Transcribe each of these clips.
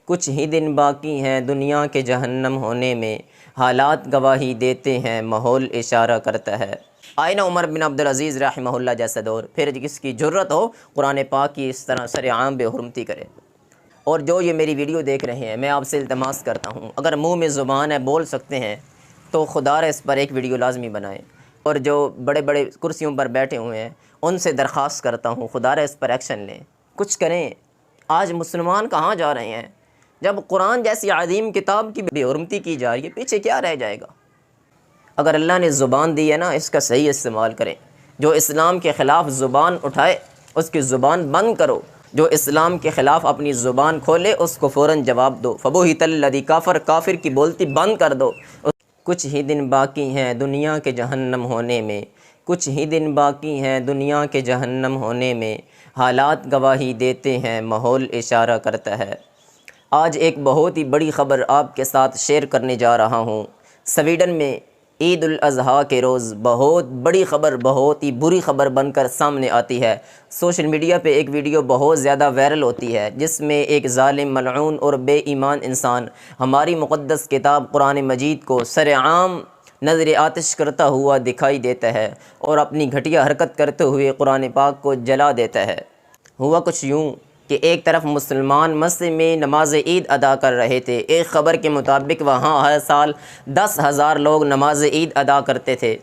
کچھ ہی دن باقی ہیں دنیا کے جہنم ہونے میں، حالات گواہی دیتے ہیں ماحول اشارہ کرتا ہے۔ آئینہ عمر بن عبدالعزیز رحمہ اللہ جیسا دور، پھر جس کی جرت ہو قرآن پاک کی اس طرح سر عام بے حرمتی کرے۔ اور جو یہ میری ویڈیو دیکھ رہے ہیں، میں آپ سے التماس کرتا ہوں، اگر منہ میں زبان ہے، بول سکتے ہیں، تو خدا را اس پر ایک ویڈیو لازمی بنائیں۔ اور جو بڑے بڑے کرسیوں پر بیٹھے ہوئے ہیں، ان سے درخواست کرتا ہوں خدا را اس پر ایکشن لیں، کچھ کریں۔ آج مسلمان کہاں جا رہے ہیں؟ جب قرآن جیسی عظیم کتاب کی بے حرمتی کی جا رہی ہے، پیچھے کیا رہ جائے گا؟ اگر اللہ نے زبان دی ہے نا، اس کا صحیح استعمال کریں۔ جو اسلام کے خلاف زبان اٹھائے، اس کی زبان بند کرو۔ جو اسلام کے خلاف اپنی زبان کھولے، اس کو فوراً جواب دو۔ فبہت الذی کفر، کافر کی بولتی بند کر دو۔ کچھ ہی دن باقی ہیں دنیا کے جہنم ہونے میں، کچھ ہی دن باقی ہیں دنیا کے جہنم ہونے میں، حالات گواہی دیتے ہیں ماحول اشارہ کرتا ہے۔ آج ایک بہت ہی بڑی خبر آپ کے ساتھ شیئر کرنے جا رہا ہوں۔ سویڈن میں عید الاضحیٰ کے روز بہت بڑی خبر، بہت ہی بری خبر بن کر سامنے آتی ہے۔ سوشل میڈیا پہ ایک ویڈیو بہت زیادہ وائرل ہوتی ہے، جس میں ایک ظالم، ملعون اور بے ایمان انسان ہماری مقدس کتاب قرآن مجید کو سر عام نظر آتش کرتا ہوا دکھائی دیتا ہے، اور اپنی گھٹیا حرکت کرتے ہوئے قرآن پاک کو جلا دیتا ہے۔ ہوا کچھ یوں کہ ایک طرف مسلمان مسجد میں نماز عید ادا کر رہے تھے۔ ایک خبر کے مطابق وہاں ہر سال 10,000 لوگ نماز عید ادا کرتے تھے،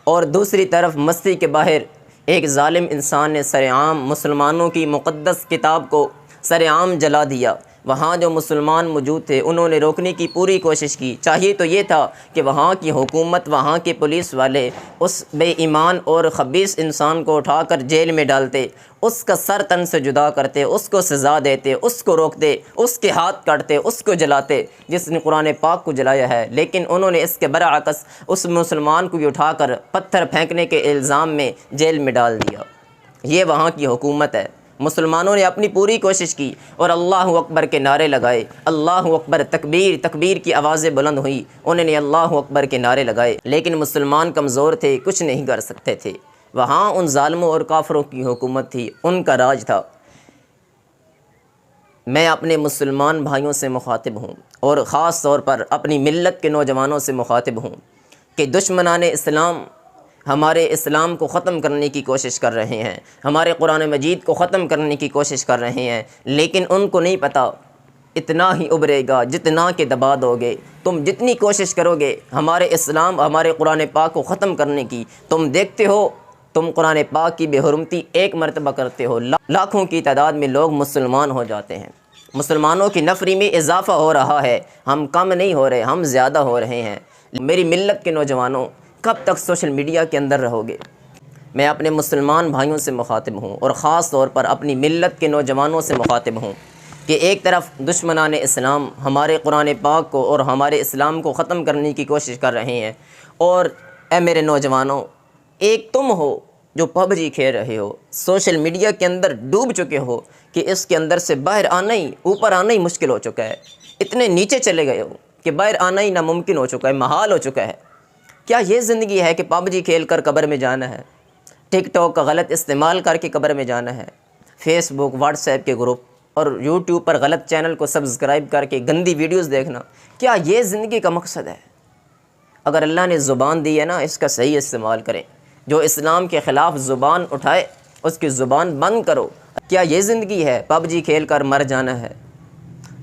اور دوسری طرف مسجد کے باہر ایک ظالم انسان نے سر عام مسلمانوں کی مقدس کتاب کو سر عام جلا دیا۔ وہاں جو مسلمان موجود تھے، انہوں نے روکنے کی پوری کوشش کی۔ چاہیے تو یہ تھا کہ وہاں کی حکومت، وہاں کے پولیس والے اس بے ایمان اور خبیث انسان کو اٹھا کر جیل میں ڈالتے، اس کا سر تن سے جدا کرتے، اس کو سزا دیتے، اس کو روکتے، اس کے ہاتھ کاٹتے، اس کو جلاتے جس نے قرآن پاک کو جلایا ہے۔ لیکن انہوں نے اس کے برعکس اس مسلمان کو بھی اٹھا کر پتھر پھینکنے کے الزام میں جیل میں ڈال دیا۔ یہ وہاں کی حکومت ہے۔ مسلمانوں نے اپنی پوری کوشش کی اور اللہ اکبر کے نعرے لگائے، اللہ اکبر، تکبیر تکبیر کی آوازیں بلند ہوئی، انہوں نے اللہ اکبر کے نعرے لگائے، لیکن مسلمان کمزور تھے، کچھ نہیں کر سکتے تھے۔ وہاں ان ظالموں اور کافروں کی حکومت تھی، ان کا راج تھا۔ میں اپنے مسلمان بھائیوں سے مخاطب ہوں، اور خاص طور پر اپنی ملت کے نوجوانوں سے مخاطب ہوں، کہ دشمنان اسلام ہمارے اسلام کو ختم کرنے کی کوشش کر رہے ہیں، ہمارے قرآن مجید کو ختم کرنے کی کوشش کر رہے ہیں، لیکن ان کو نہیں پتہ اتنا ہی ابھرے گا جتنا کہ دبا دو گے۔ تم جتنی کوشش کرو گے ہمارے اسلام، ہمارے قرآن پاک کو ختم کرنے کی، تم دیکھتے ہو تم قرآن پاک کی بے حرمتی ایک مرتبہ کرتے ہو، لاکھوں کی تعداد میں لوگ مسلمان ہو جاتے ہیں۔ مسلمانوں کی نفری میں اضافہ ہو رہا ہے، ہم کم نہیں ہو رہے، ہم زیادہ ہو رہے ہیں۔ میری ملت کے نوجوانوں، کب تک سوشل میڈیا کے اندر رہو گے؟ میں اپنے مسلمان بھائیوں سے مخاطب ہوں، اور خاص طور پر اپنی ملت کے نوجوانوں سے مخاطب ہوں، کہ ایک طرف دشمنان اسلام ہمارے قرآن پاک کو اور ہمارے اسلام کو ختم کرنے کی کوشش کر رہے ہیں، اور اے میرے نوجوانوں، ایک تم ہو جو پب جی کھیل رہے ہو، سوشل میڈیا کے اندر ڈوب چکے ہو کہ اس کے اندر سے باہر آنا ہی، اوپر آنا ہی مشکل ہو چکا ہے، اتنے نیچے چلے گئے ہو کہ باہر آنا ہی ناممکن ہو چکا ہے، محال ہو چکا ہے۔ کیا یہ زندگی ہے کہ پب جی کھیل کر قبر میں جانا ہے، ٹک ٹاک کا غلط استعمال کر کے قبر میں جانا ہے، فیس بک، واٹس ایپ کے گروپ اور یوٹیوب پر غلط چینل کو سبسکرائب کر کے گندی ویڈیوز دیکھنا، کیا یہ زندگی کا مقصد ہے؟ اگر اللہ نے زبان دی ہے نا، اس کا صحیح استعمال کریں۔ جو اسلام کے خلاف زبان اٹھائے، اس کی زبان بند کرو۔ کیا یہ زندگی ہے پب جی کھیل کر مر جانا ہے،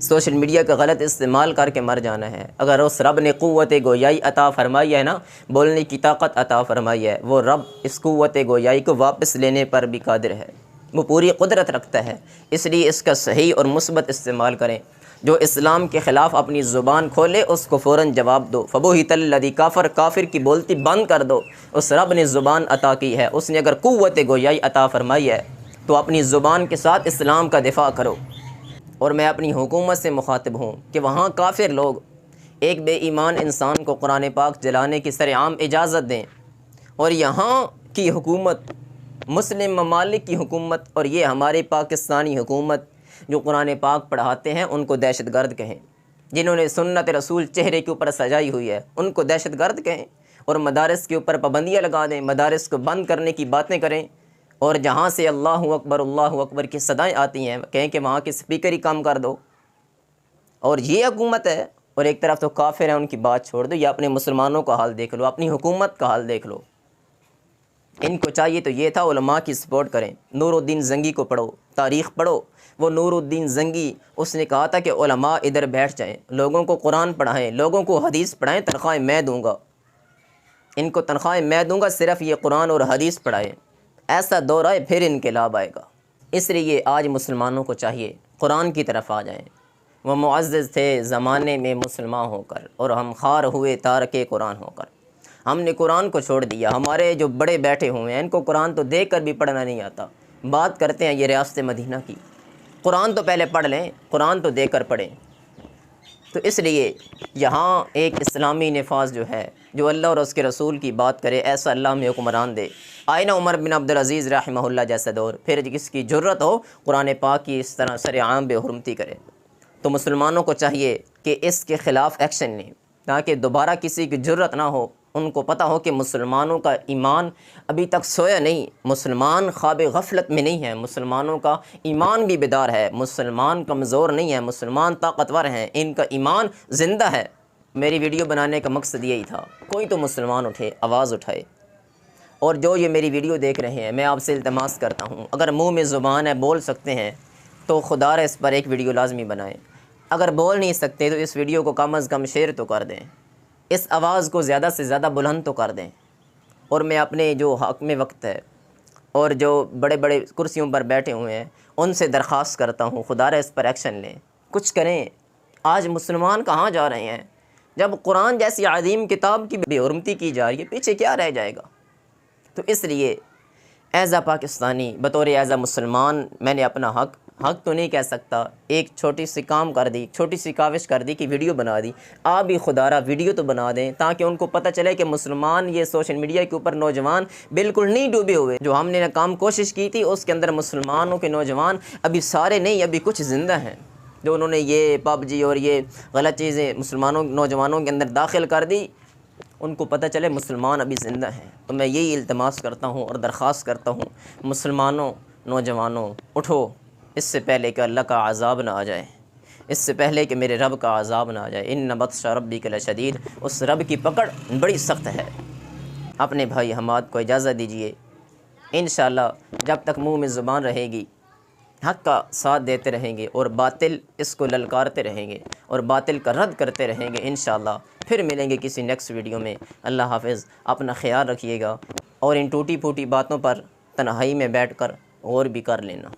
سوشل میڈیا کا غلط استعمال کر کے مر جانا ہے؟ اگر اس رب نے قوت گویائی عطا فرمائی ہے نا، بولنے کی طاقت عطا فرمائی ہے، وہ رب اس قوت گویائی کو واپس لینے پر بھی قادر ہے، وہ پوری قدرت رکھتا ہے۔ اس لیے اس کا صحیح اور مثبت استعمال کریں۔ جو اسلام کے خلاف اپنی زبان کھولے، اس کو فوراً جواب دو۔ فبہت الذی کفر، کافر کی بولتی بند کر دو۔ اس رب نے زبان عطا کی ہے، اس نے اگر قوت گویائی عطا فرمائی ہے تو اپنی زبان کے ساتھ اسلام کا دفاع کرو۔ اور میں اپنی حکومت سے مخاطب ہوں کہ وہاں کافر لوگ ایک بے ایمان انسان کو قرآن پاک جلانے کی سر عام اجازت دیں، اور یہاں کی حکومت، مسلم ممالک کی حکومت، اور یہ ہمارے پاکستانی حکومت جو قرآن پاک پڑھاتے ہیں ان کو دہشت گرد کہیں، جنہوں نے سنت رسول چہرے کے اوپر سجائی ہوئی ہے ان کو دہشت گرد کہیں، اور مدارس کے اوپر پابندیاں لگا دیں، مدارس کو بند کرنے کی باتیں کریں، اور جہاں سے اللہ اکبر کی صدائیں آتی ہیں کہیں کہ وہاں کے سپیکر ہی کام کر دو۔ اور یہ حکومت ہے، اور ایک طرف تو کافر ہیں، ان کی بات چھوڑ دو، یا اپنے مسلمانوں کا حال دیکھ لو، اپنی حکومت کا حال دیکھ لو۔ ان کو چاہیے تو یہ تھا علماء کی سپورٹ کریں۔ نور الدین زنگی کو پڑھو، تاریخ پڑھو، وہ نور الدین زنگی اس نے کہا تھا کہ علماء ادھر بیٹھ جائیں، لوگوں کو قرآن پڑھائیں، لوگوں کو حدیث پڑھائیں، تنخواہیں میں دوں گا، ان کو تنخواہیں میں دوں گا، صرف یہ قرآن اور حدیث پڑھائیں۔ ایسا دور آئے پھر انقلاب آئے گا۔ اس لیے آج مسلمانوں کو چاہیے قرآن کی طرف آ جائیں۔ وہ معزز تھے زمانے میں مسلمان ہو کر، اور ہم خوار ہوئے تارک قرآن ہو کر۔ ہم نے قرآن کو چھوڑ دیا۔ ہمارے جو بڑے بیٹھے ہوئے ہیں ان کو قرآن تو دیکھ کر بھی پڑھنا نہیں آتا۔ بات کرتے ہیں یہ ریاست مدینہ کی، قرآن تو پہلے پڑھ لیں، قرآن تو دیکھ کر پڑھیں۔ تو اس لیے یہاں ایک اسلامی نفاذ جو ہے، جو اللہ اور اس کے رسول کی بات کرے، ایسا اللہ ہمیں حکمران دے۔ آئے نا عمر بن عبدالعزیز رحمہ اللہ جیسا دور، پھر جس کی جرت ہو قرآن پاک کی اس طرح سر عام بے حرمتی کرے۔ تو مسلمانوں کو چاہیے کہ اس کے خلاف ایکشن لیں، تاکہ دوبارہ کسی کی جرت نہ ہو۔ ان کو پتہ ہو کہ مسلمانوں کا ایمان ابھی تک سویا نہیں، مسلمان خواب غفلت میں نہیں ہے، مسلمانوں کا ایمان بھی بیدار ہے، مسلمان کمزور نہیں ہے، مسلمان طاقتور ہیں، ان کا ایمان زندہ ہے۔ میری ویڈیو بنانے کا مقصد یہی تھا، کوئی تو مسلمان اٹھے، آواز اٹھائے۔ اور جو یہ میری ویڈیو دیکھ رہے ہیں، میں آپ سے التماس کرتا ہوں، اگر منہ میں زبان ہے، بول سکتے ہیں، تو خدا را اس پر ایک ویڈیو لازمی بنائیں۔ اگر بول نہیں سکتے تو اس ویڈیو کو کم از کم شیئر تو کر دیں، اس آواز کو زیادہ سے زیادہ بلند تو کر دیں۔ اور میں اپنے جو حاکم وقت ہے اور جو بڑے بڑے کرسیوں پر بیٹھے ہوئے ہیں ان سے درخواست کرتا ہوں، خدا را اس پر ایکشن لیں، کچھ کریں۔ آج مسلمان کہاں جا رہے ہیں؟ جب قرآن جیسی عظیم کتاب کی بے حرمتی کی جا رہی ہے، پیچھے کیا رہ جائے گا؟ تو اس لیے ایز اے پاکستانی، بطور ایز اے مسلمان، میں نے اپنا حق تو نہیں کہہ سکتا، ایک چھوٹی سی کام کر دی، چھوٹی سی کاوش کر دی کہ ویڈیو بنا دی۔ آپ بھی خدا را ویڈیو تو بنا دیں، تاکہ ان کو پتہ چلے کہ مسلمان یہ سوشل میڈیا کے اوپر نوجوان بالکل نہیں ڈوبے ہوئے۔ جو ہم نے ناکام کوشش کی تھی اس کے اندر مسلمانوں کے نوجوان ابھی سارے نہیں، ابھی کچھ زندہ ہیں، جو انہوں نے یہ پب جی اور یہ غلط چیزیں مسلمانوں نوجوانوں کے اندر داخل کر دی، ان کو پتہ چلے مسلمان ابھی زندہ ہیں۔ تو میں یہی التماس کرتا ہوں اور درخواست کرتا ہوں، مسلمانوں، نوجوانوں، اٹھو، اس سے پہلے کہ اللہ کا عذاب نہ آ جائے، اس سے پہلے کہ میرے رب کا عذاب نہ آ جائے۔ ان بطش ربک لشدید، اس رب کی پکڑ بڑی سخت ہے۔ اپنے بھائی حماد کو اجازت دیجیے، انشاءاللہ جب تک منہ میں زبان رہے گی حق کا ساتھ دیتے رہیں گے، اور باطل اس کو للکارتے رہیں گے، اور باطل کا رد کرتے رہیں گے۔ انشاءاللہ پھر ملیں گے کسی نیکسٹ ویڈیو میں۔ اللہ حافظ، اپنا خیال رکھیے گا، اور ان ٹوٹی پھوٹی باتوں پر تنہائی میں بیٹھ کر غور بھی کر لینا۔